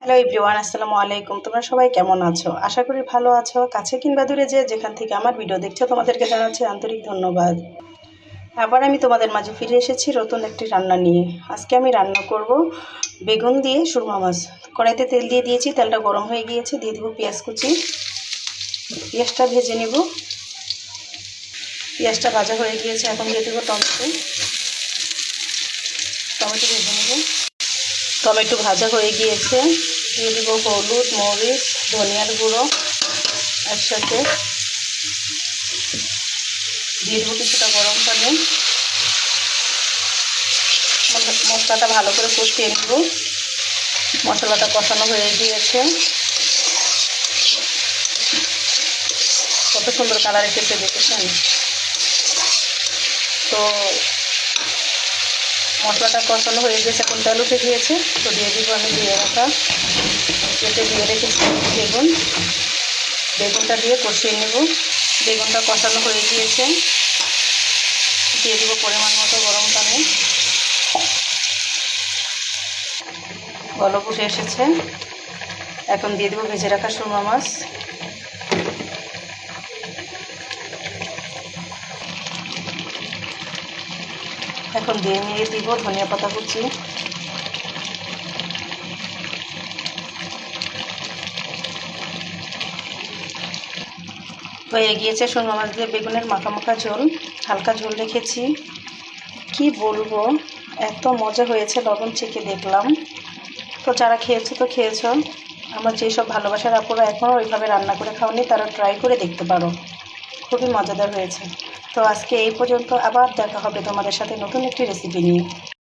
Hello everyone, আসসালামু আলাইকুম। তোমরা সবাই কেমন আছো? আশা করি ভালো আছো। কাছে কিংবা দূরে যেখান থেকে আমার ভিডিও দেখছো, তোমাদেরকে জানাচ্ছি আন্তরিক ধন্যবাদ। আবার আমি তোমাদের মাঝে ফিরে এসেছি নতুন একটি রান্না নিয়ে। আজকে আমি রান্না করব বেগুন দিয়ে সুরমা মাছ। কড়াইতে তেল দিয়ে দিয়েছি, তেলটা গরম হয়ে গিয়েছে। দিয়ে দেবো পেঁয়াজ কুচি। পেঁয়াজটা ভেজে নেব। পেঁয়াজটা ভাজা হয়ে গিয়েছে, এখন দিয়ে দেবো টমেটো। টমেটো ভেজে নেব। টমেটো ভাজা হয়ে গিয়েছে, দিয়ে দেবো হলুদ, মরিচ, ধনিয়ার গুঁড়ো একসাথে। দিয়ে দেবো কিছুটা গরম পানি। মশলাটা ভালো করে কষিয়ে নেব। মশলাটা কষানো হয়ে গিয়েছে, কত সুন্দর কালার এসেছে দেখেছেন তো। মশলাটা কষানো হয়ে গেছে, এখন তেল উঠে গিয়েছে। তো দিয়ে দিব আমি দিয়ে রাখা কেটে দিয়ে রেখেছি বেগুনটা দিয়ে কষিয়ে নেব। বেগুনটা কষানো হয়ে গিয়েছে, দিয়ে দিব পরিমাণ মতো গরম পানি। বলক উঠে এসেছে, এখন দিয়ে দেবো ভেজে রাখা সুরমা মাছ। এখন দিয়ে নিয়ে দিব ধনিয়া পাতা কুচি। হয়ে গিয়েছে সুরমা মাছ দিয়ে বেগুনের মাখা মাখা ঝোল। হালকা ঝোল রেখেছি, কি বলবো, এত মজা হয়েছে। লবণ চেখে দেখলাম। তো যারা খেয়েছো তো খেয়েছো, আমার যেসব ভালোবাসার আপুরা এখনও ওইভাবে রান্না করে খাওনি, তারা ট্রাই করে দেখতে পারো। খুবই মজাদার হয়েছে। তো আজকে এই পর্যন্ত, আবার দেখা হবে তোমাদের সাথে নতুন একটি রেসিপি নিয়ে।